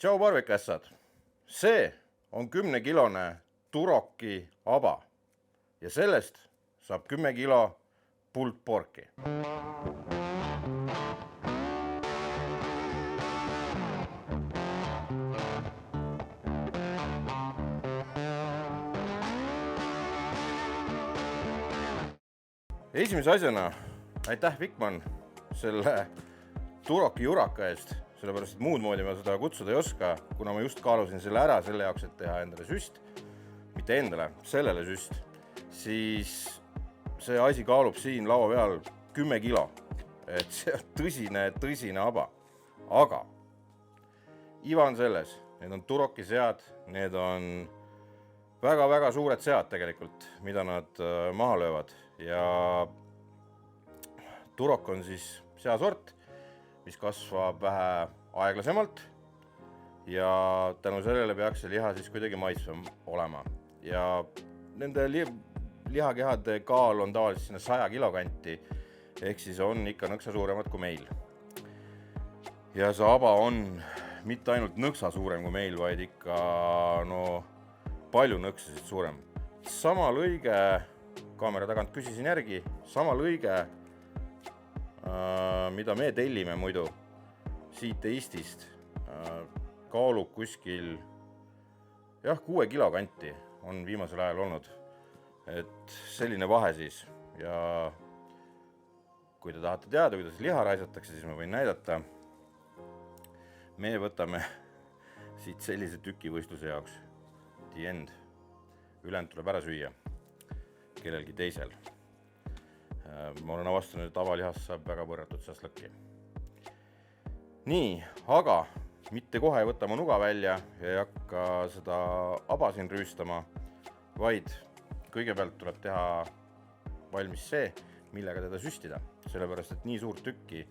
Tšau parvikassad! See on 10-kilone Turoki aba ja sellest saab 10 kilo pultporki. Esimese asjana aitäh Vikman selle Turoki juraka eest, sellepärast et muud moodi ma seda kutsuda ei oska, kuna ma just kaalusin selle ära selle jaoks, et teha endale süst, mitte endale, sellele süst, siis see asi kaalub siin laua peal 10 kilo, et see on tõsine aba. Aga iva on selles, need on Turoki sead, need on väga suured sead tegelikult, mida nad maha löövad ja Turok on siis seasort, mis kasvab vähe aeglasemalt ja tänu sellele peaks see liha siis kuidagi maitsvam olema. Ja nende lihakehade kaal on tavaliselt sinna 100 kilo kanti, ehk siis on ikka nõksa suuremad kui meil. Ja see aba on mitte ainult nõksa suurem kui meil, vaid ikka palju nõksasid suurem. Sama lõige, kaamera tagant küsisin järgi, sama lõige, mida me tellime muidu siit Eestist, kaalub kuskil 6 kilo kanti on viimasel ajal olnud. Et selline vahe siis ja kui te tahate teada, kuidas liha raisatakse, siis ma võin näidata. Me võtame siit sellise tüki võistluse jaoks. The end. Ülejäänud tuleb ära süüa kellelgi teisel. Ma olen avastanud, et avalihast saab väga põrratud šašlõkki. Nii, aga mitte kohe ei võta ma nuga välja ja ei hakka seda aba siin rüüstama, vaid kõigepealt tuleb teha valmis see, millega teda süstida. Sellepärast, et nii suurt tükki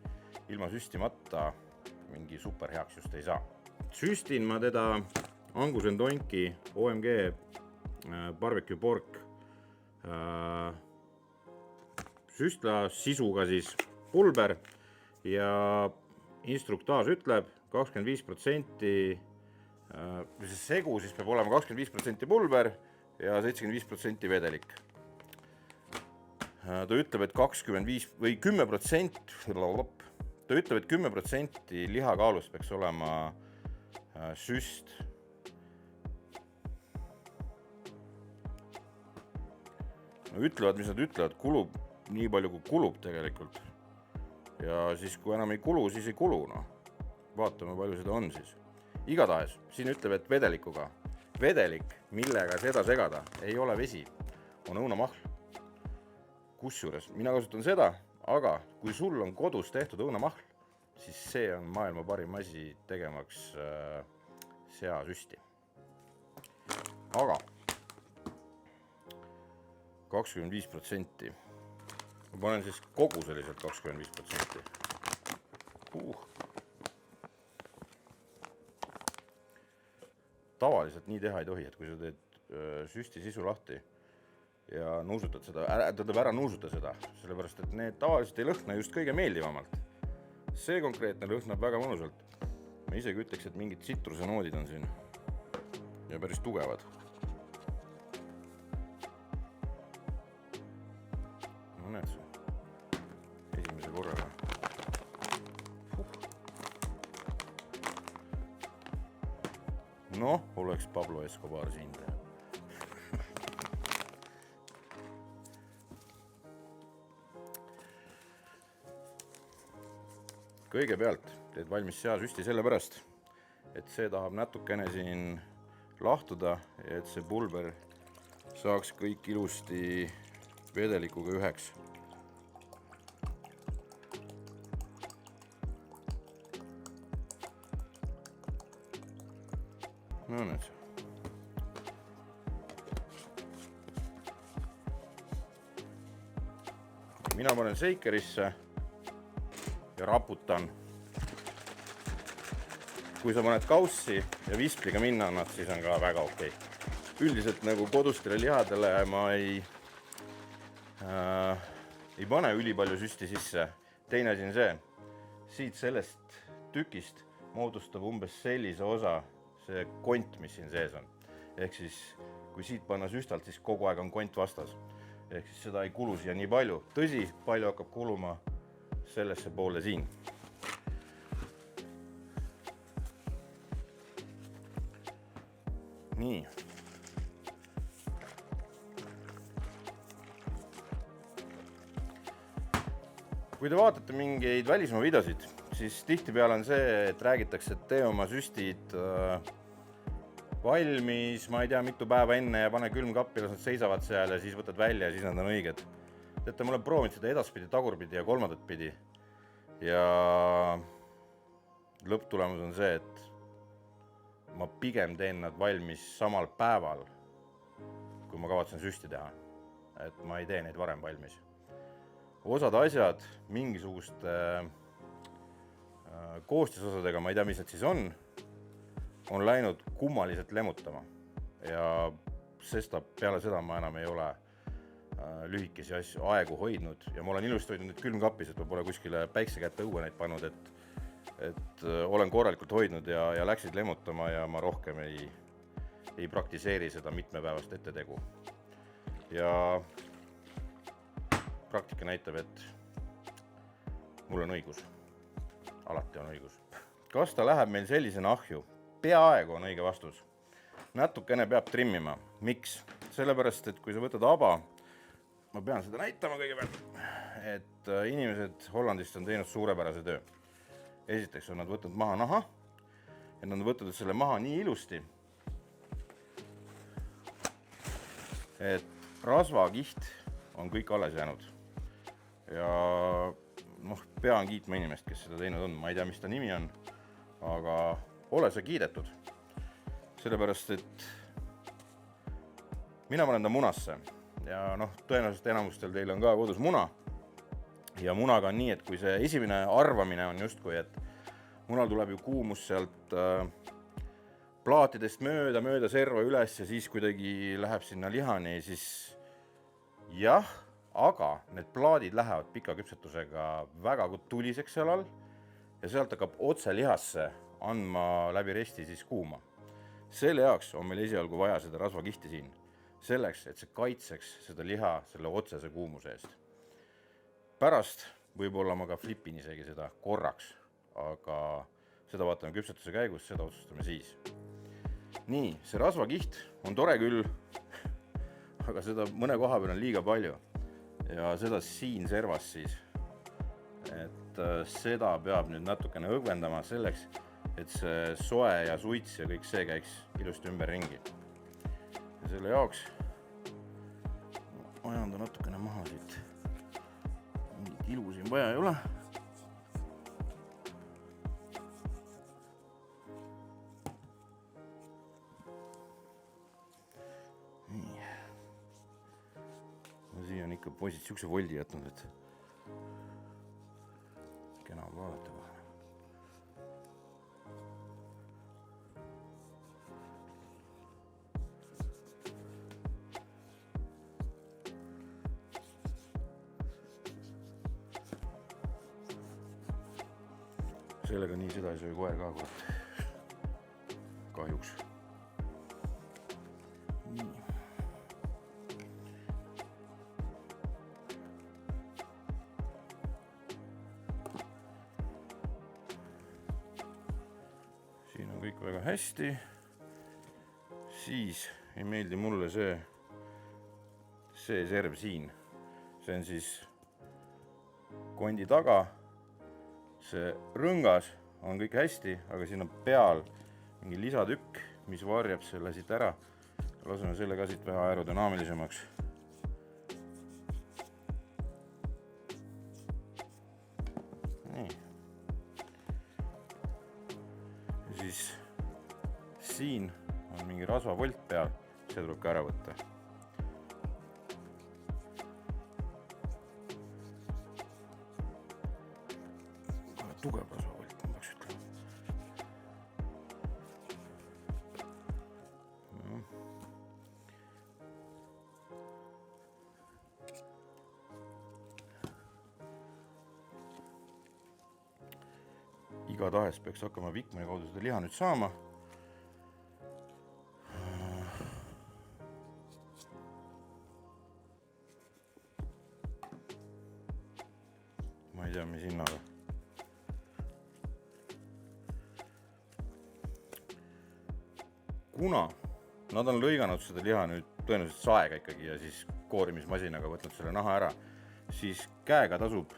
ilma süstimata mingi super heaks just ei saa. Süstin ma teda Angus & Toinki OMG barbecue pork süstla sisuga siis pulber ja instruktaaž ütleb 25%, see segu siis peab olema 25% pulber ja 75% vedelik. Ta ütleb, et 25 või 10%, ta ütleb, et 10% lihakaalust peaks olema süst. Ütlevad, mis nad ütlevad, kulub nii palju, kui kulub tegelikult. Ja siis, kui enam ei kulu, siis ei kulu. Vaatame, palju seda on siis. Igatahes, siin ütleb, et vedelikuga. Vedelik, millega seda segada, ei ole vesi, on õunamahl. Kusjuures, mina kasutan seda, aga kui sul on kodus tehtud õunamahl, siis see on maailma parim asi tegemaks seasüsti. Aga 25%. Ma panen siis kogu selliselt 25%. Tavaliselt nii teha ei tohi, et kui sa teed süsti sisu lahti ja nuusutad seda, ära nuusuta seda, sellepärast, et need tavaliselt ei lõhna just kõige meeldivamalt. See konkreetne lõhnab väga mõnusalt. Ma isegi ütleks, et mingid tsitrusenoodid on siin ja päris tugevad. Näed see, esimese korraga. Oleks Pablo Escobar siin teha. Kõigepealt teed valmis seasüsti sellepärast, et see tahab natukene siin lahtuda ja et see pulber saaks kõik ilusti vedelikuga üheks. Nüüd. Mina panen seikerisse ja raputan. Kui sa paned kaussi ja vispliga minna annad, siis on ka väga okei. Üldiselt nagu kodustele lihadele ma ei pane ülipalju süsti sisse. Teine asi on see, siit sellest tükist moodustab umbes sellise osa see kont, mis siin sees on. Ehk siis, kui siit panna süstalt, siis kogu aeg on kont vastas. Ehk siis seda ei kulu siia nii palju. Tõsi, palju hakkab kuluma sellesse poole siin. Nii. Kui te vaatate mingeid välismaa videosid, siis tihtipeale on see, et räägitakse, et tee oma süstid valmis, ma ei tea, mitu päeva enne ja pane külmkappi, las nad seisavad seal ja siis võtad välja ja siis nad on õiged. Teate, ma olen proovinud seda edaspidi, tagurpidi ja kolmandat pidi. Ja lõpptulemus on see, et ma pigem teen nad valmis samal päeval, kui ma kavatsen süsti teha. Et ma ei tee neid varem valmis. Osad asjad mingisuguste koostisosadega, ma ei tea, mis need siis on läinud kummaliselt lemutama. Ja sest peale seda ma enam ei ole lühikesi asju aegu hoidnud ja ma olen ilusti hoidnud nüüd külmkapis, et ma pole kuskile päikse kätte õue neid pannud, et olen korralikult hoidnud ja läksid lemutama ja ma rohkem ei praktiseeri seda mitmepäevast ettetegu. Ja praktika näitab, et mul on õigus. Alati on õigus. Kas ta läheb meil sellisena ahju? Peaaegu on õige vastus. Natukene peab trimmima. Miks? Sellepärast, et kui sa võtad aba, ma pean seda näitama kõigepealt, et inimesed Hollandist on teinud suurepärase töö. Esiteks on nad võtnud maha naha ja nad võtavad selle maha nii ilusti, et rasvakiht on kõik alles jäänud. Ja pean kiitma inimest, kes seda teinud on. Ma ei tea, mis ta nimi on, aga ole sa kiidetud. Sellepärast, et mina panen ta munasse ja tõenäoliselt enamustel teil on ka kodus muna. Ja munaga on nii, et kui see esimene arvamine on justkui, et munal tuleb ju kuumus sealt plaatidest mööda serva üles ja siis kuidagi läheb sinna lihani, siis jah, aga need plaadid lähevad pika küpsetusega väga tuliseks seal all ja sealt hakkab otse lihasse andma läbi resti siis kuuma. Selle jaoks on meil esialgu vaja seda rasvakihti siin, selleks, et see kaitseks seda liha selle otsese kuumuse eest. Pärast võib-olla ma ka flipin isegi seda korraks, aga seda vaatame küpsetuse käigus, seda otsustame siis. Nii, see rasvakiht on tore küll, aga seda mõne koha peal on liiga palju. Ja seda siin servas siis, et seda peab nüüd natukene õgvendama selleks, et see soe ja suits ja kõik see käiks ilusti ümber ringi. Ja selle jaoks ajan ta natukene maha siit. Mingit ilu siin vaja ei ole. Siin on ikka poisid siukse voldi jätnud, et kena on vaadata kohe. Sellega nii seda ei söö koer ka kurat. Kahjuks. Siin on kõik väga hästi. Siis ei meeldi mulle see serv siin. See on siis kondi taga. See rõngas on kõik hästi, aga siin on peal mingi lisatükk, mis varjab selle siit ära. Laseme selle ka siit vähe aerodünaamilisemaks. Nii. Ja siis siin on mingi rasvavolt peal, see tuleb ka ära võtta. Tugev rasvavolt, ma peaks ütlema. igatahes peaks hakkama vikmani kaudu seda liha nüüd saama. Ma ei tea, mis hinnaga. Kuna nad on lõiganud seda liha nüüd tõenäoliselt saega ikkagi ja siis koorimismasinaga võtnud selle naha ära, siis käega tasub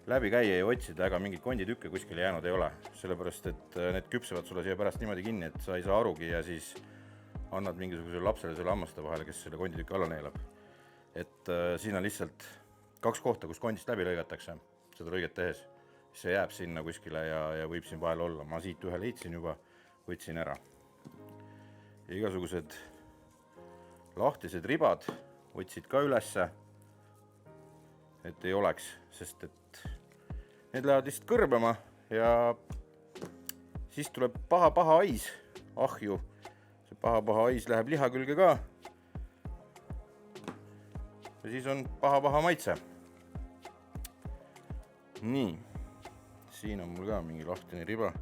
läbi käia ja otsida, ega mingit konditükke kuskile jäänud ei ole. Sellepärast, et need küpsevad sulle siia pärast niimoodi kinni, et sa ei saa arugi ja siis annad mingisugusele lapsele selle hammaste vahele, kes selle konditüki alla neelab. Et siin on lihtsalt 2 kohta, kus kondist läbi lõigatakse seda lõiget tehes. See jääb sinna kuskile ja võib siin vahel olla. Ma siit ühe leidsin juba, võtsin ära. Ja igasugused lahtised ribad võtsid ka ülesse, et ei oleks, sest et need lähevad lihtsalt kõrbema ja siis tuleb paha hais ahju. See paha hais läheb liha külge ka ja siis on paha maitse. Nii, siin on mul ka mingi lahtine riba.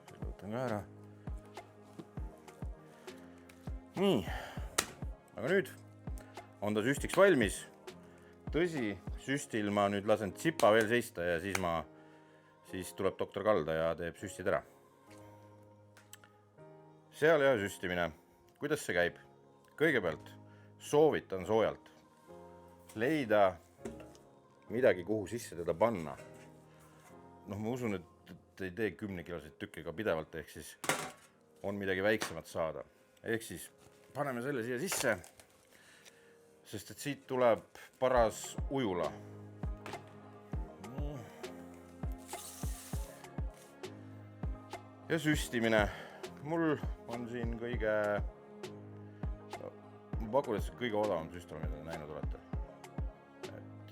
Selle võtan ka ära. Nii, aga nüüd on ta süstiks valmis. Tõsi, süstil ma nüüd lasen tsipa veel seista ja siis tuleb doktor Kalda ja teeb süstid ära. Sealiha süstimine. Kuidas see käib? Kõigepealt soovitan soojalt leida midagi, kuhu sisse teda panna. Ma usun, et ei tee 10-kiloseid tükkiga pidevalt, ehk siis on midagi väiksemat saada. Ehk siis paneme selle siia sisse, sest et siit tuleb paras ujula. Ja süstimine. Mul on siin ma pakun, et see kõige odavam süstal, mida näinud olete. Et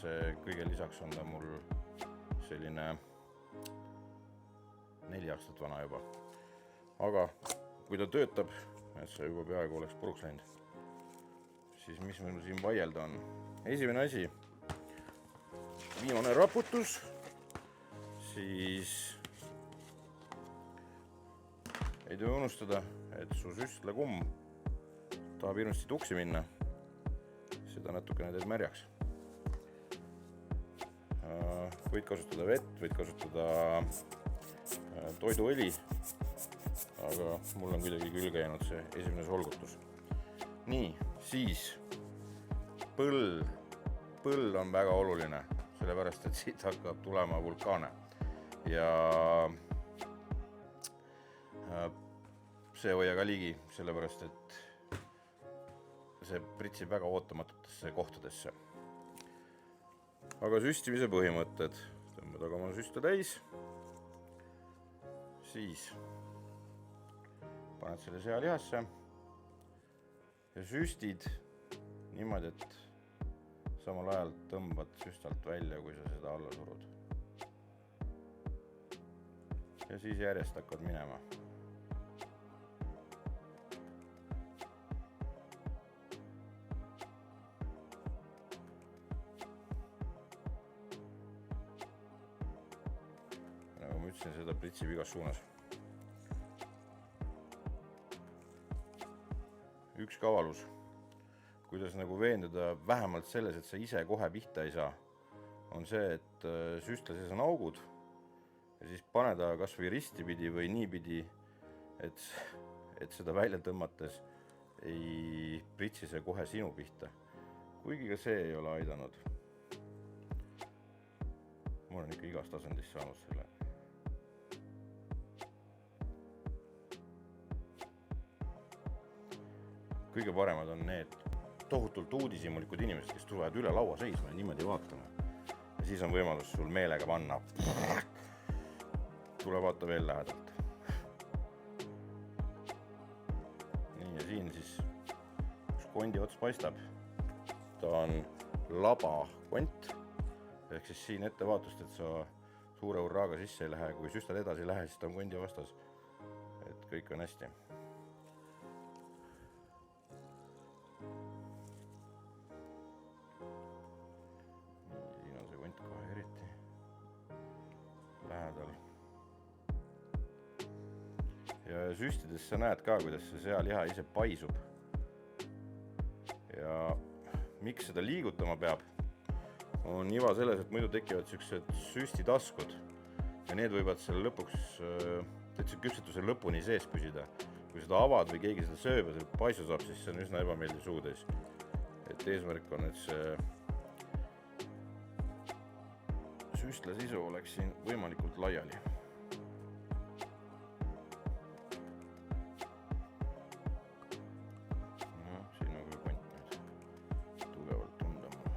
see kõige lisaks on ta mul selline 4 aastat vana juba. Aga kui ta töötab, et see juba peaaegu oleks puruks läinud, siis mis meil siin vaielda on? Esimene asi, viimane raputus, siis ei tohi unustada, et su süstlekumm tahab hirmsasti tuksi minna. Seda natukene teed märjaks. Võid kasutada vett, võid kasutada toiduõli, aga mul on kuidagi külge jäänud see esimene solgutus. Nii, siis põll on väga oluline, sellepärast et siit hakkab tulema vulkaane ja see hoia ka ligi, sellepärast et see pritsib väga ootamatutesse kohtadesse. Aga süstimise põhimõtted. Tõmbad aga oma süste täis, siis paned selle sealihasse ja süstid niimoodi, et samal ajal tõmbad süstalt välja, kui sa seda alla surud. Ja siis järjest hakkad minema. Nagu ma ütlesin, seda pritsib igas suunas. Üks kavalus, kuidas nagu veenduda vähemalt selles, et sa ise kohe pihta ei saa, on see, et süstla sees on augud ja siis pane ta kas või ristipidi või niipidi, et seda välja tõmmates ei pritsi see kohe sinu pihta. Kuigi ka see ei ole aidanud. Ma olen ikka igast asendist saanud selle. Kõige paremad on need tohutult uudishimulikud inimesed, kes tulevad üle laua seisma ja niimoodi vaatama. Ja siis on võimalus sul meelega panna. Tule vaata veel lähedalt. Nii, ja siin siis, kus kondi ots paistab, ta on laba kont. Ehk siis siin ettevaatust, et sa suure urraaga sisse ei lähe. Kui süstad edasi ei lähe, siis ta on kondi vastas. Et kõik on hästi. süstides sa näed ka, kuidas see sealiha ise paisub. Ja miks seda liigutama peab, on iva selles, et muidu tekivad sellised süstitaskud ja need võivad selle lõpuks täitsa küpsetuse lõpuni sees püsida. Kui seda avad või keegi seda sööb ja selle paisu saab, siis see on üsna ebameeldiv suutäis. Et eesmärk on, et see süstla sisu oleks siin võimalikult laiali. No, siin on küll kont nüüd tugevalt tunda mul.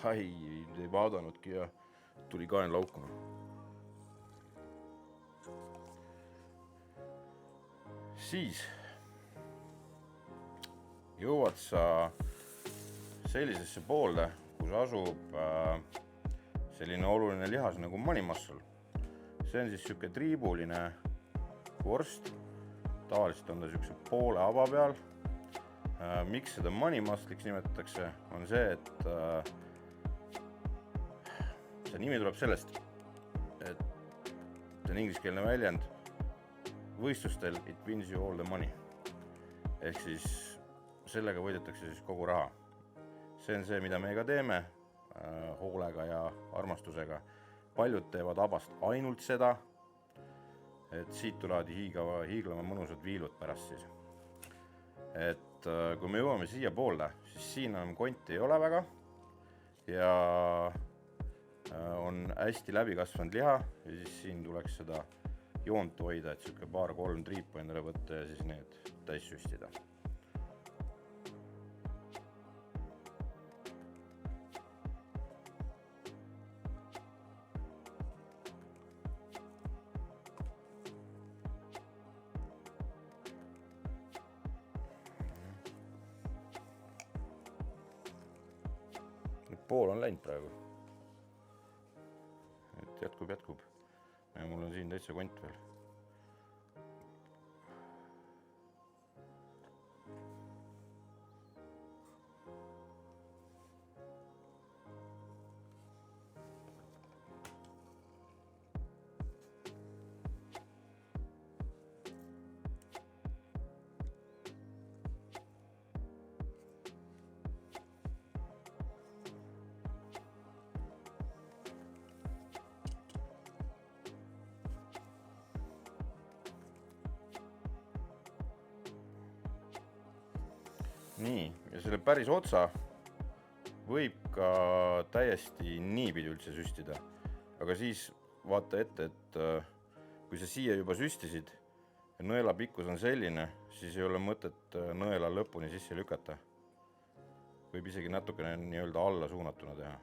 Ai, ei vaadanudki ja tuli kaen laukuma. Siis jõuad sa sellisesse poolde, kus asub selline oluline lihas nagu money muscle. See on siis siuke triibuline vorst. Tavaliselt on ta siukse poole ava peal. Miks seda money muscle'iks nimetatakse, on see, et see nimi tuleb sellest, et see on ingliskeelne väljend võistlustel it wins you all the money. Ehk siis sellega võidetakse siis kogu raha. See on see, mida me ka teeme hoolega ja armastusega. Paljud teevad abast ainult seda, et siit tulevad hiiglama mõnusad viilud pärast siis. Et kui me jõuame siia poolde, siis siin on konti ei ole väga ja on hästi läbi kasvanud liha ja siis siin tuleks seda joont hoida, et siuke 2-3 triipu endale võtta ja siis need täis süstida. Pool on läinud praegu. Et jätkub. Ja mul on siin täitsa kont veel. Nii, ja selle päris otsa võib ka täiesti niipidi üldse süstida. Aga siis vaata ette, et kui sa siia juba süstisid ja nõela pikkus on selline, siis ei ole mõtet nõela lõpuni sisse lükata. Võib isegi natukene nii-öelda alla suunatuna teha.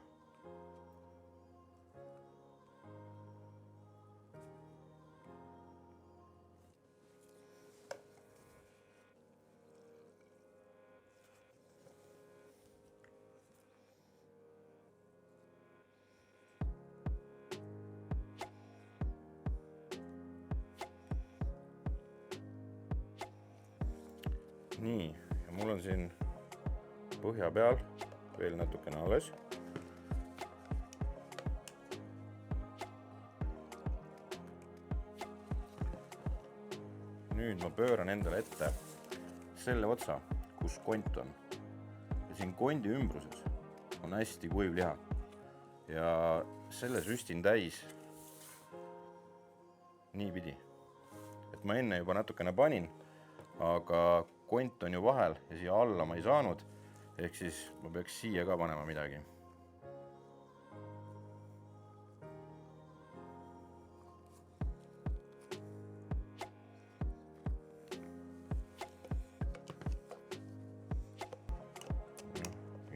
Nii, ja mul on siin põhja peal veel natukene alles. Nüüd ma pööran endale ette selle otsa, kus kont on. Ja siin kondi ümbruses on hästi kuiv liha. Ja selle süstin täis niipidi. Et ma enne juba natukene panin, aga kont on ju vahel ja siia alla ma ei saanud, ehk siis ma peaks siia ka panema midagi.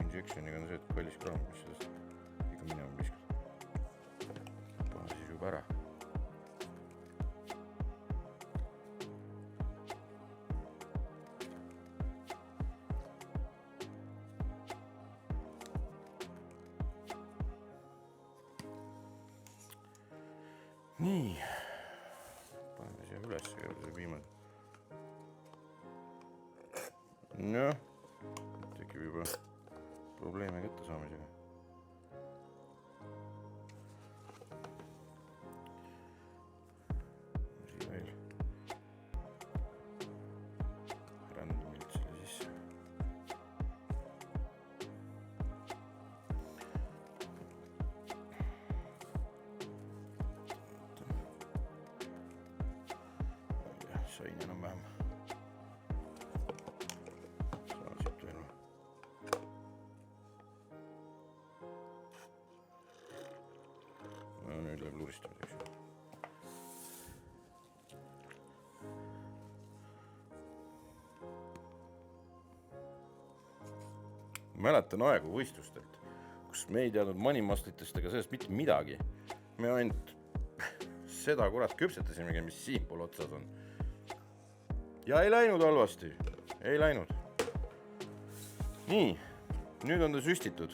Injectioniga on see, et kallis kraam, mis sellest ikka minema viskad. Pane siis juba ära. Nii, paneme siia üles. viimane. Noh, tekib juba probleeme kätte saamisega. Siia veel rändumilt selle sisse. Sain enam-vähem. Saan siit veel. No nüüd läheb luristamiseks. Mäletan aegu võistlustelt, kus me ei teadnud manimaslitest ega sellest mitte midagi. Me ainult seda kurat küpsetasimegi, mis siinpool otsas on. Ja ei läinud halvasti, ei läinud. Nii, nüüd on ta süstitud.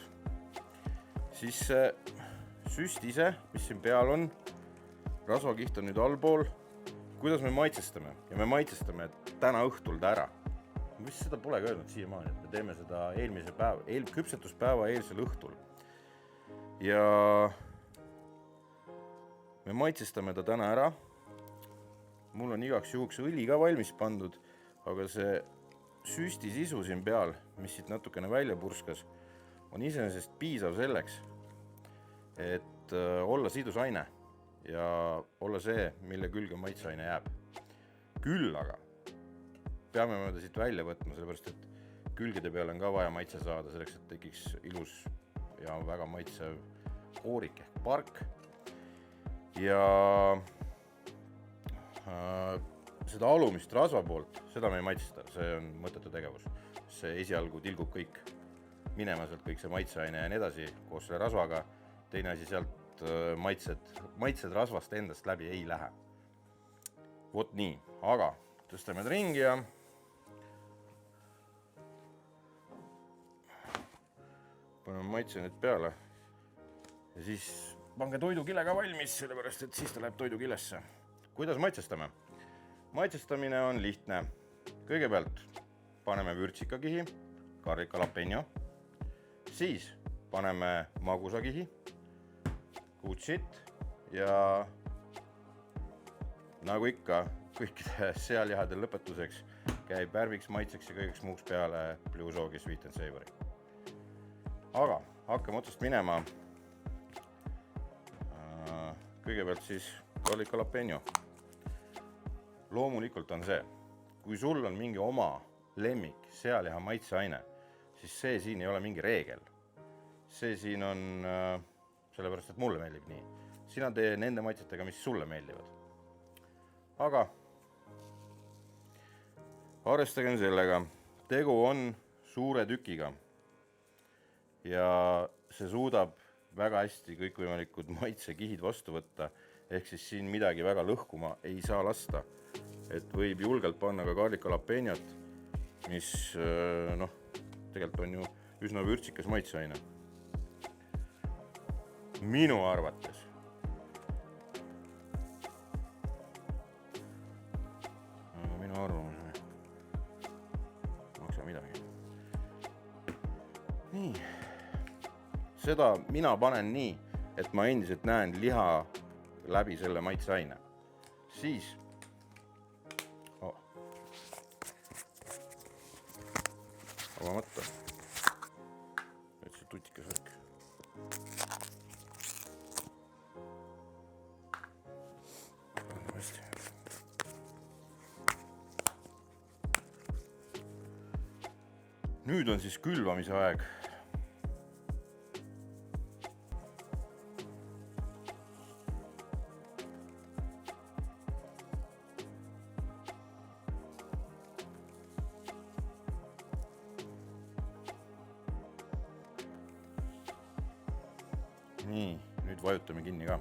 Siis see süst ise, mis siin peal on, rasvakiht on nüüd allpool. Kuidas me maitsestame? Ja me maitsestame täna õhtul ta ära. Mis seda polegi öelnud siiamaani, et me teeme seda eelmise päeva, küpsetuspäeva eelsel õhtul. Ja me maitsestame ta täna ära. Mul on igaks juhuks õli ka valmis pandud, aga see süsti sisu siin peal, mis siit natukene välja purskas, on iseenesest piisav selleks, et olla sidusaine ja olla see, mille külge maitseaine jääb. Küll aga peame me ta siit välja võtma, sellepärast et külgede peale on ka vaja maitse saada, selleks, et tekiks ilus ja väga maitsev oorik ehk park. Ja seda alumist rasva poolt, seda me ei maitsesta, see on mõttetu tegevus. See esialgu tilgub kõik minema sealt, kõik see maitseaine ja nii edasi koos selle rasvaga. Teine asi sealt maitsed rasvast endast läbi ei lähe. Vot nii, aga tõstame ta ringi ja paneme maitsenid peale. Ja siis pange toidukile ka valmis, sellepärast et siis ta läheb toidukilesse. Kuidas maitsestame? Maitsestamine on lihtne. Kõigepealt paneme vürtsikakihi, garlic jalapeno, siis paneme magusakihi, kutsit ja nagu ikka kõikide sealjahadel lõpetuseks käib värviks, maitseks ja kõigeks muuks peale Blue Zogi Sweet and Savory. Aga hakkame otsast minema. Kõigepealt siis garlic jalapeno. Loomulikult on see, kui sul on mingi oma lemmik sealiha maitseaine, siis see siin ei ole mingi reegel. See siin on sellepärast, et mulle meeldib nii. Sina tee nende maitsetega, mis sulle meeldivad. Aga arvestagem sellega, tegu on suure tükiga ja see suudab väga hästi kõikvõimalikud maitsekihid vastu võtta, ehk siis siin midagi väga lõhkuma ei saa lasta. Et võib julgelt panna ka garlic jalapenot, mis tegelikult on ju üsna vürtsikas maitseaine. Minu arvates. Minu arvamus. Maksa midagi. Nii. Seda mina panen nii, et ma endiselt näen liha läbi selle maitseaine. Siis avamata. Et see tutikas värk. Nüüd on siis külvamise aeg. Nii, nüüd vajutame kinni ka.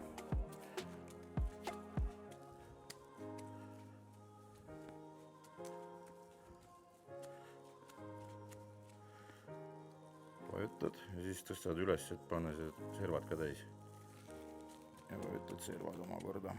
Vajutad ja siis tõstad üles, et panna see servad ka täis. Ja vajutad servad oma korda.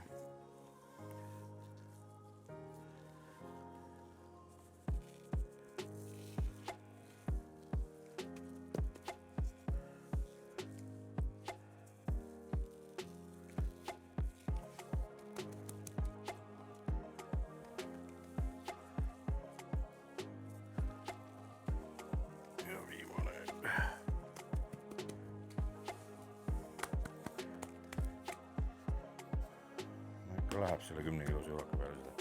läheb selle 10 kilose julaka peale seda.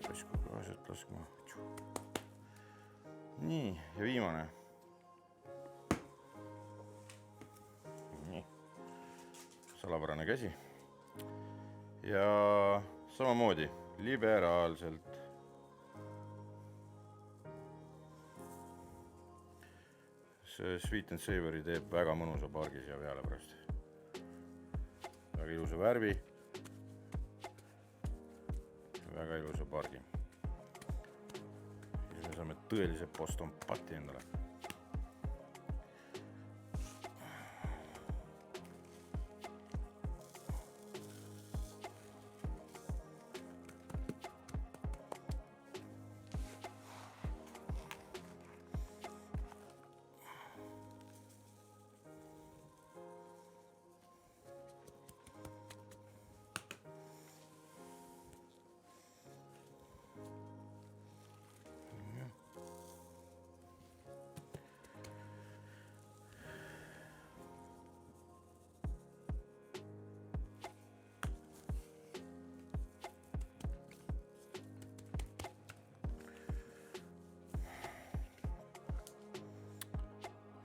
Käsku asjad laskma. Nii, ja viimane. Nii. Salapärane käsi. Ja samamoodi liberaalselt. See Sweet and Savory teeb väga mõnusa pargi siia peale pärast. Väga ilusa värvi. Väga ilusa pargi. Siis me saame tõelise Boston pati endale.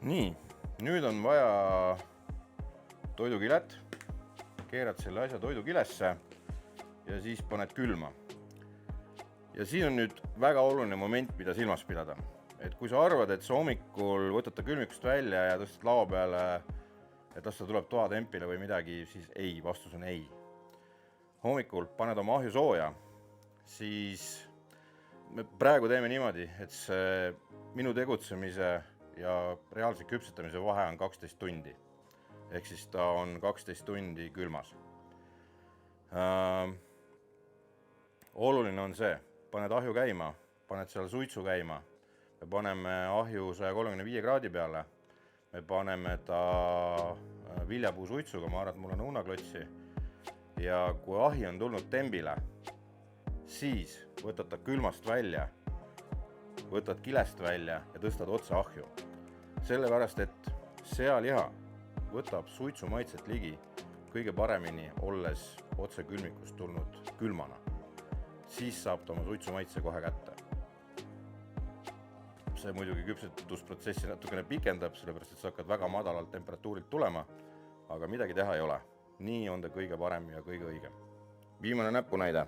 Nii, nüüd on vaja toidukilet, keerad selle asja toidukilesse ja siis paned külma. Ja siin on nüüd väga oluline moment, mida silmas pidada. Et kui sa arvad, et sa hommikul võtad ta külmikust välja ja tõstad lao peale, et las ta tuleb toatempile või midagi, siis ei, vastus on ei. Hommikul paned oma ahju sooja, siis me praegu teeme niimoodi, et see minu tegutsemise ja reaalse küpsetamise vahe on 12 tundi. Ehk siis ta on 12 tundi külmas. Oluline on see, paned ahju käima, paned seal suitsu käima, me paneme ahju 135 kraadi peale, me paneme ta viljapuu suitsuga, ma arvan, et mul on õunaklotsi, ja kui ahi on tulnud tembile, siis võtad ta külmast välja, võtad kilest välja ja tõstad otse ahju. Sellepärast, et sealiha võtab suitsu maitset ligi kõige paremini, olles otse külmikust tulnud külmana. Siis saab ta oma suitsu maitse kohe kätte. See muidugi küpsetusprotsessi natukene pikendab, sellepärast, et sa hakkad väga madalalt temperatuurilt tulema, aga midagi teha ei ole. Nii on ta kõige parem ja kõige õigem. Viimane näpunäide.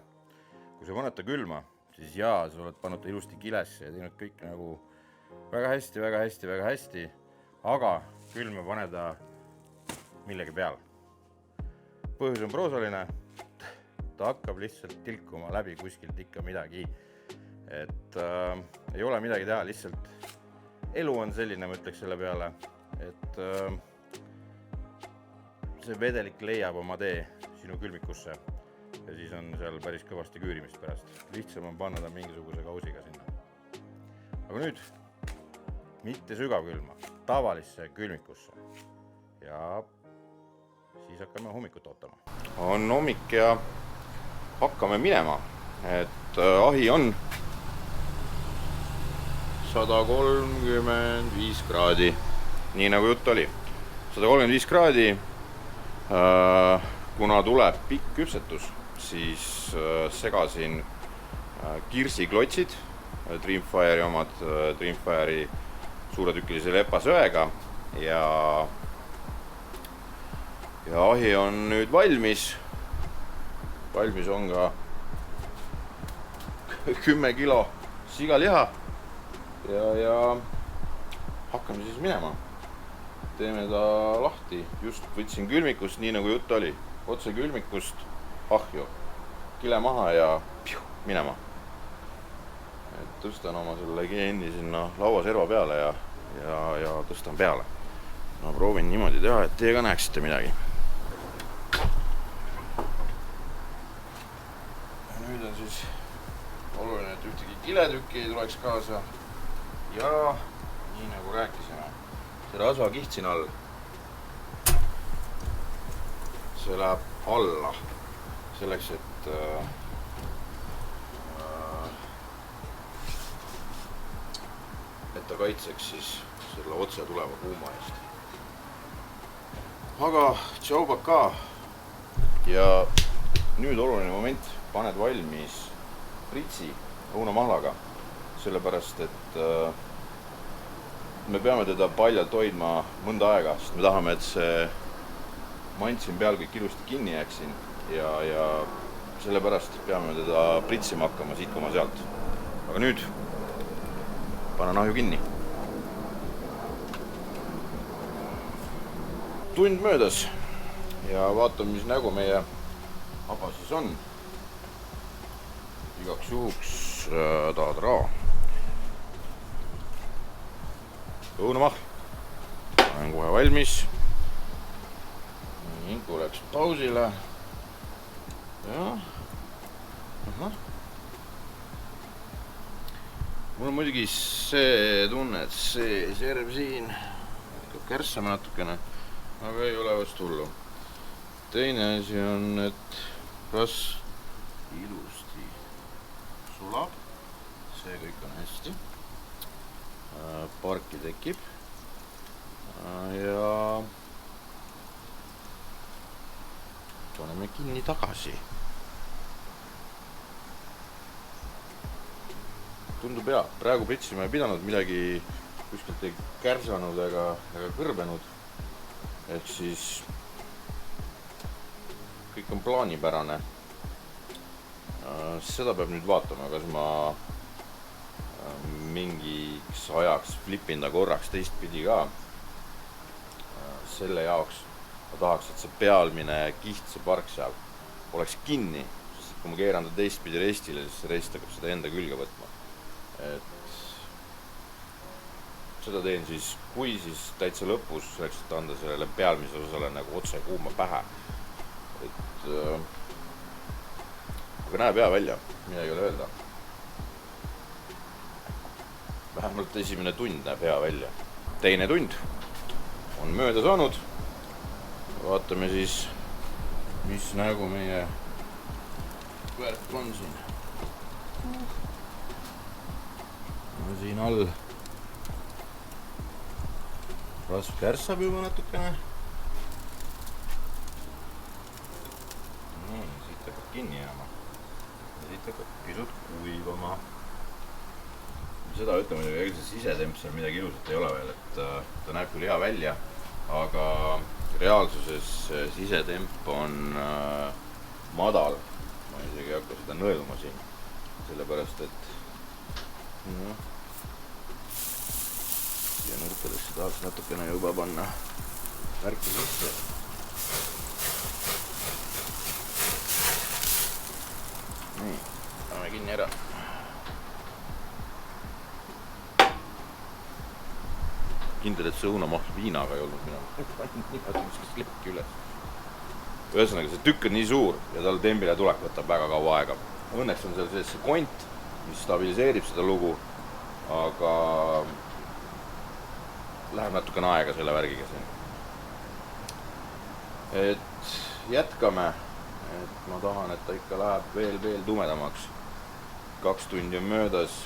Kui sa paned ta külma, siis jaa, sa oled pannud ta ilusti kilesse ja teinud kõik nagu väga hästi, väga hästi, väga hästi, aga külma pane ta millegi peale. Põhjus on proosaline, ta hakkab lihtsalt tilkuma läbi kuskilt ikka midagi. Et ei ole midagi teha, lihtsalt elu on selline, ma ütleks selle peale, et see vedelik leiab oma tee sinu külmikusse ja siis on seal päris kõvasti küürimist pärast. Lihtsam on panna ta mingisuguse kausiga sinna. Aga nüüd mitte sügavkülma, tavalisse külmikusse ja siis hakkame hommikut ootama. On hommik ja hakkame minema, et ahi on 135 kraadi, nii nagu jutt oli. 135 kraadi, kuna tuleb pikk küpsetus, siis segasin kirsiklotsid, Dreamfire'i omad, Dreamfire'i suuretükilise lepasöega ja ahi on nüüd valmis. Valmis on ka 10 kilo sigaliha ja hakkame siis minema. Teeme ta lahti, just võtsin külmikust, nii nagu jutt oli, otse külmikust ahju, kile maha ja minema. Et tõstan oma selle geendi sinna lauaserva peale ja tõstan peale. Ma proovin niimoodi teha, et teie ka näeksite midagi. Ja nüüd on siis oluline, et ühtegi kiletükki ei tuleks kaasa. Ja nii nagu rääkisime, see rasvakiht siin all, see läheb alla selleks, et ta kaitseks siis selle otse tuleva kuuma eest. Aga tšau baka ja nüüd oluline moment, paned valmis pritsi õunamahlaga, sellepärast et me peame teda paljalt hoidma mõnda aega, sest me tahame, et see mant siin peal kõik ilusti kinni jääks siin ja sellepärast peame teda pritsima hakkama siit koma sealt. Aga nüüd panen ahju kinni. Tund möödas ja vaatame, mis nägu meie haba siis on. Igaks juhuks taadraa. Õunamahl. Olen kohe valmis. Inku läks pausile. Ja. Mul on muidugi see tunne, et see serv siin hakkab kärssama natukene. Aga ei ole vast hullu. Teine asi on, et rasv ilusti sulab. See kõik on hästi. Parki tekib. Ja paneme kinni tagasi. Tundub hea. Praegu pritsima ei pidanud, midagi kuskilt ei kärsanud ega kõrbenud. Ehk siis kõik on plaanipärane. Seda peab nüüd vaatama, kas ma mingiks ajaks flipin ta korraks teistpidi ka. Selle jaoks ma tahaks, et see pealmine kiht, see park seal oleks kinni, sest kui ma keeran ta teistpidi restile, siis see rest hakkab seda enda külge võtma. Et seda teen siis, kui siis täitsa lõpus, selleks, et anda sellele pealmise osale nagu otse kuuma pähe. Et aga näeb hea välja, midagi ei ole öelda. Vähemalt esimene tund näeb hea välja. Teine tund on mööda saanud. Vaatame siis, mis nägu meie värk on siin. Siin all rasv kärssab juba natukene. Siit hakkab kinni jääma. Ja siit hakkab pisut kuivama. Seda ütleme, et see sisetemp seal midagi ilusat ei ole veel, et ta näeb küll hea välja, aga reaalsuses sisetemp on madal. Ma isegi ei hakka seda nõeluma siin, sellepärast et ja nurkadesse tahaks natukene juba panna värki sisse. Nii, paneme kinni ära. Kindel, et see õunamahl viinaga ei olnud mina. Niimoodi viskas lekki üles. Ühesõnaga, see tükk on nii suur ja tal tembile tulek võtab väga kaua aega. Õnneks on seal see kont, mis stabiliseerib seda lugu, aga läheb natukene aega selle värgiga siin. Et jätkame, et ma tahan, et ta ikka läheb veel tumedamaks. 2 tundi on möödas,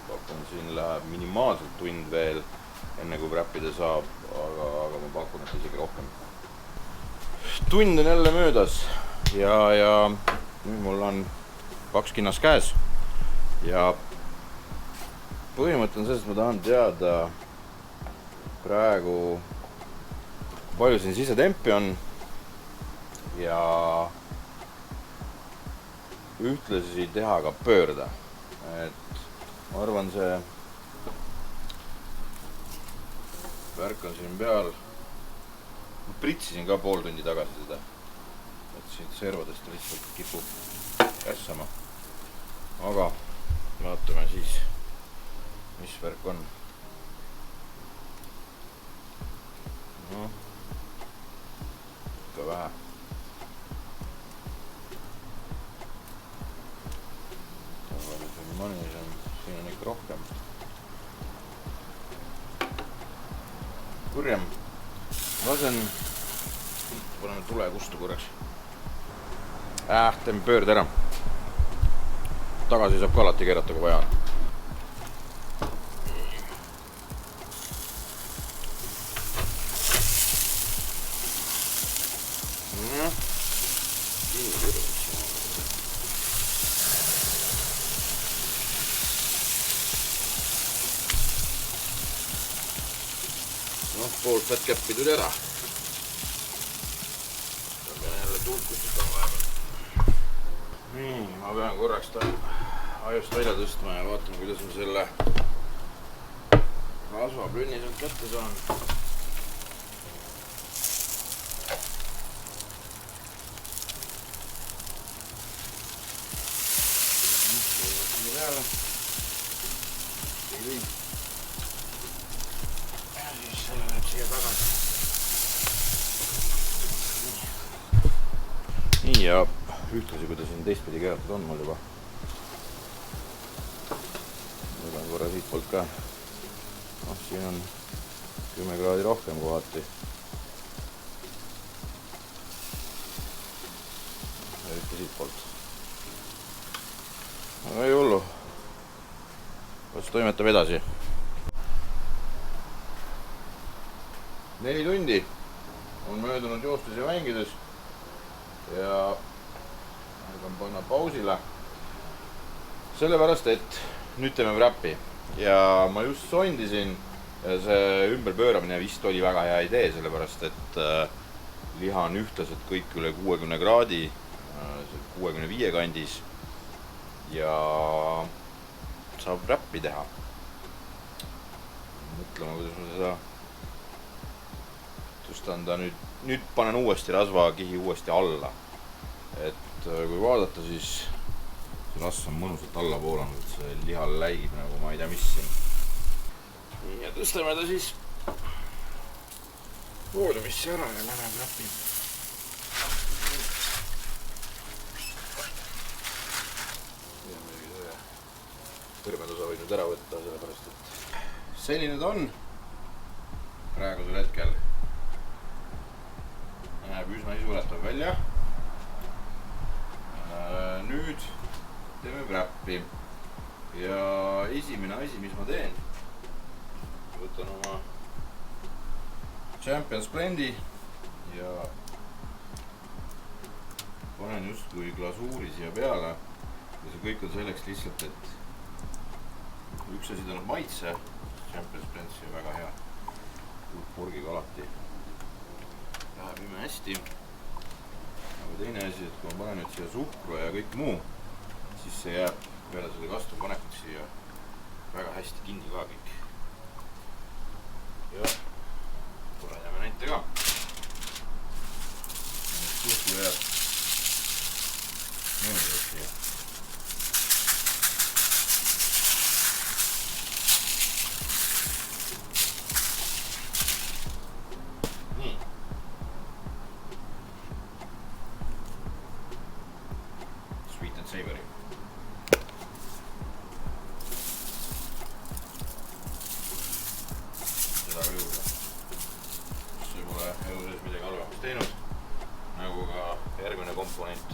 pakun siin läheb minimaalselt tund veel, enne kui wrappida saab, aga ma pakun, et isegi rohkem. Tund on jälle möödas ja nüüd mul on 2 kinnas käes ja põhimõte on selles, et ma tahan teada praegu palju siin sisetempi on ja ühtlasi teha ka pöörda. Et ma arvan, see värk on siin peal. Ma pritsisin ka pool tundi tagasi seda, et siit servadest lihtsalt kipub kässama. Aga vaatame siis, mis värk on. Ikka vähe. Siin on ikka rohkem. Kurjem. Lasen, paneme tule kustu korraks. Teeme pöörde ära. Tagasi saab ka alati keerata, kui vaja on. Kinni kõrvus. pool fat cap'i tuli ära. Ma pean jälle tuult kustutama vahepeal. Nii, ma pean korraks ta ajust välja tõstma ja vaatame, kuidas ma selle rasvaplünni sealt kätte saan. Peale. Ja siis selle läheb siia tagasi. Nii ja ühtlasi, kui ta siin teistpidi keeratud on mul juba. Võtan korra siit poolt ka. Siin on 10 kraadi rohkem kohati. Eriti siit poolt. Aga ei hullu. Kas toimetab edasi? 4 tundi on möödunud joostes ja mängides ja aegan panna pausile. Sellepärast, et nüüd teeme wrap'i ja ma just sondisin ja see ümberpööramine vist oli väga hea idee, sellepärast et liha on ühtlaselt kõik üle 60 kraadi, 65 kandis ja saab wrap'i teha. Mõtlema, kuidas ma seda tõstan ta nüüd panen uuesti rasvakihi uuesti alla. Et kui vaadata, siis see rasv on mõnusalt alla poolanud, et see lihal läigib nagu ma ei tea mis siin. Nii, ja tõstame ta siis voolumisse ära ja lähme wrap'i. Kõrmedosa võin nüüd ära võtta, sellepärast et selline ta on praegusel hetkel. Näeb üsna isuletav välja. Nüüd teeme wrap'i ja esimene asi, mis ma teen, võtan oma Champions Blendi ja panen justkui glasuuri siia peale ja see kõik on selleks lihtsalt, et üks asi ta maitse, Champions Blend siia väga hea purgiga alati läheb ime hästi. Aga teine asi, et kui ma panen nüüd siia suhkru ja kõik muu, siis see jääb peale selle kastme panekut siia väga hästi kinni ka kõik. Ja tuledame näite ka. Suhkru jääb niimoodi siia. Savory. Seda ka juurde. See pole elu sees midagi halvemaks teinud, nagu ka järgmine komponent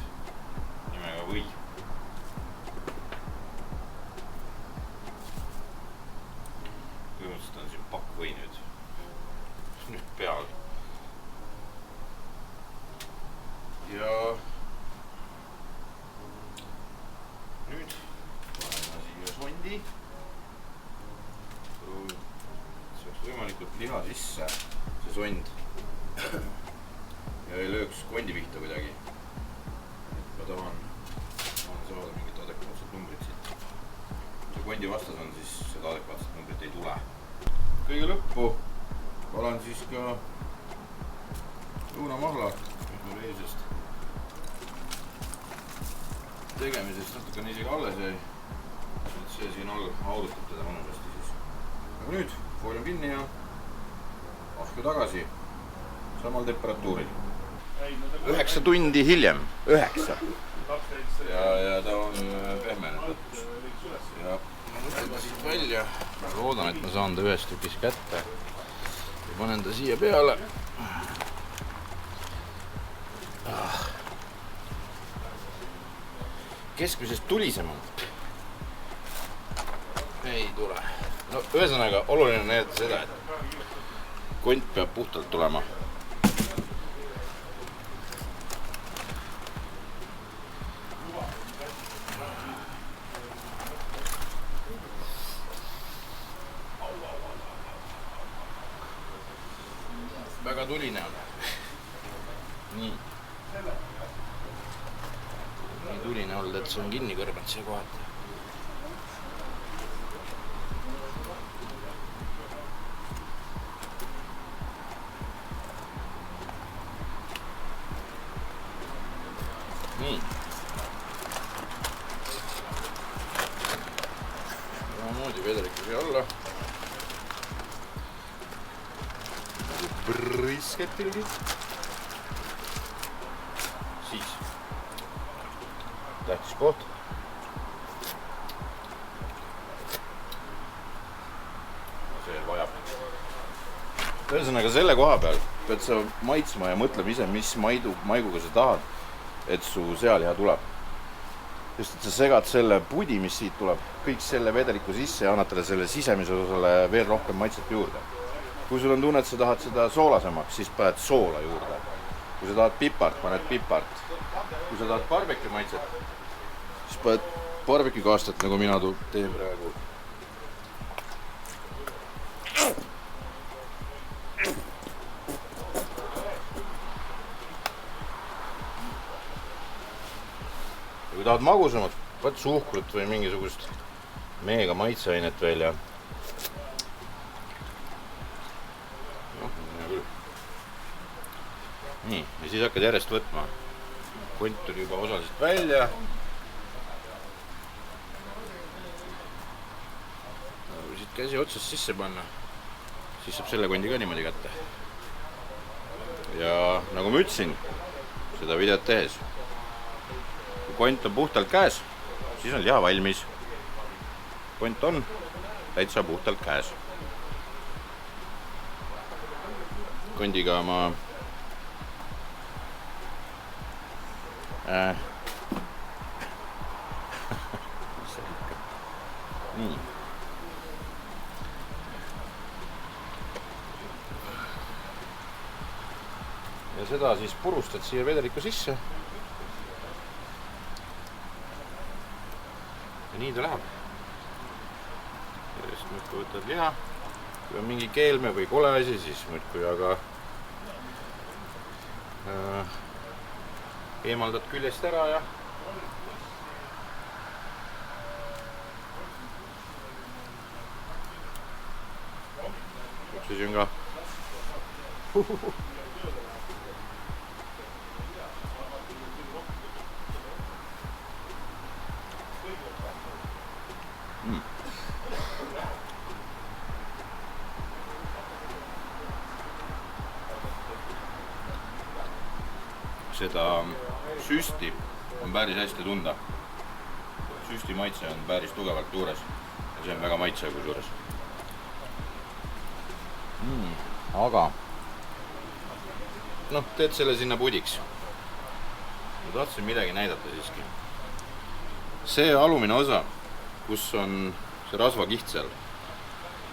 nimega või. Põhimõtteliselt on siin pakk või nüüd peal. Ja nüüd panen ma siia sondi. See oleks võimalikult liha sisse, see sond. Ja ei lööks kondi pihta kuidagi. Ma tahan saada mingit adekvaatset numbrit siit. Kui kondi vastas on, siis seda adekvaatset numbrit ei tule. Kõige lõppu panen siis ka lõunamahla eilsest tegemisest natukene isegi alles jäi, et see siin audutab teda mõnusasti siis. Aga nüüd foolium kinni ja ahju tagasi samal temperatuuril. 9 tundi hiljem, 9. Ja ta on pehmenenud lõpus. Ja võtan ta siit välja. Loodan, et ma saan ta ühes tükis kätte. Ja panen ta siia peale. Keskmisest tulisemalt ei tule. No ühesõnaga oluline on näidata seda, et kont peab puhtalt tulema. väga tuline on. Nii tuline olnud, et see on kinni kõrbenud see kohati. Nii. Samamoodi vedeliku siia alla. Nagu brisketilgi. Siis. Tähtis koht. See vajab. Ühesõnaga selle koha peal pead sa maitsma ja mõtlema ise, mis maiguga sa tahad, et su sealiha tuleb. Just, et sa segad selle pudi, mis siit tuleb, kõik selle vedeliku sisse ja annad talle selle sisemise osale veel rohkem maitset juurde. Kui sul on tunne, et sa tahad seda soolasemaks, siis paned soola juurde. Kui sa tahad pipart, paned pipart. Kui sa tahad barbecue maitset, siis paned barbecue kaastet, nagu mina teen praegu. Ja kui tahad magusamat, paned suhkrut või mingisugust meega maitseainet veel ja nii, ja siis hakkad järjest võtma. Kont tuli juba osaliselt välja. Kui siit käsi otsast sisse panna, siis saab selle kondi ka niimoodi kätte. Ja nagu ma ütlesin, seda videot tehes, kui kont on puhtalt käes, siis on liha valmis. Kont on täitsa puhtalt käes. Kondiga ma nii. Ja seda siis purustad siia vedeliku sisse. Ja nii ta läheb. Järjest muudkui võtad liha. Kui on mingi keelme või kole asi, siis muudkui aga eemaldad küljest ära ja üks asi on ka seda süsti on päris hästi tunda. Süsti maitse on päris tugevalt juures ja see on väga maitsev kui juures. Aga teed selle sinna pudiks. Ma tahtsin midagi näidata siiski. See alumine osa, kus on see rasvakiht seal,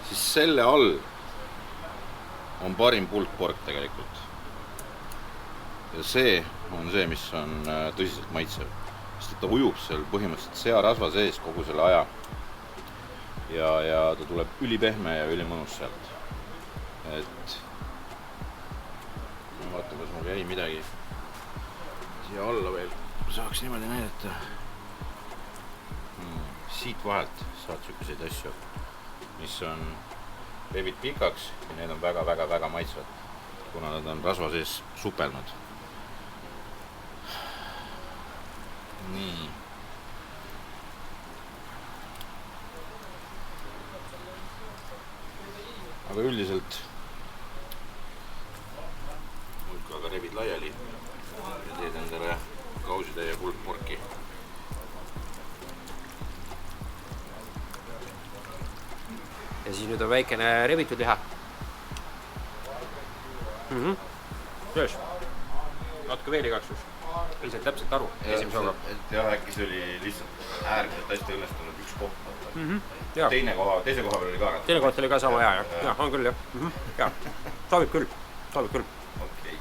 siis selle all on parim puldpork tegelikult. Ja see on see, mis on tõsiselt maitsev. Sest ta ujub seal põhimõtteliselt searasva sees kogu selle aja. Ja ta tuleb ülipehme ja ülimõnus sealt. Et ma vaatan, kas mul jäi midagi siia alla veel. Saaks niimoodi näidata. Siit vahelt saad selliseid asju, mis on rebid pikaks ja need on väga maitsvad, kuna nad on rasva sees supelnud. Nii. Aga üldiselt muudkui aga rebid laiali ja teed endale kausitäie puldporki. Ja siis nüüd on väikene rebitud liha. Töös. Natuke veel igaksus. Ei saad täpselt aru esimese oga. Jah, äkki see oli lihtsalt äärmiselt hästi õnnestunud üks koht. Teise koha peal oli ka. Teine koht oli ka sama hea, jah. On küll, jah. Sobib küll. Okei.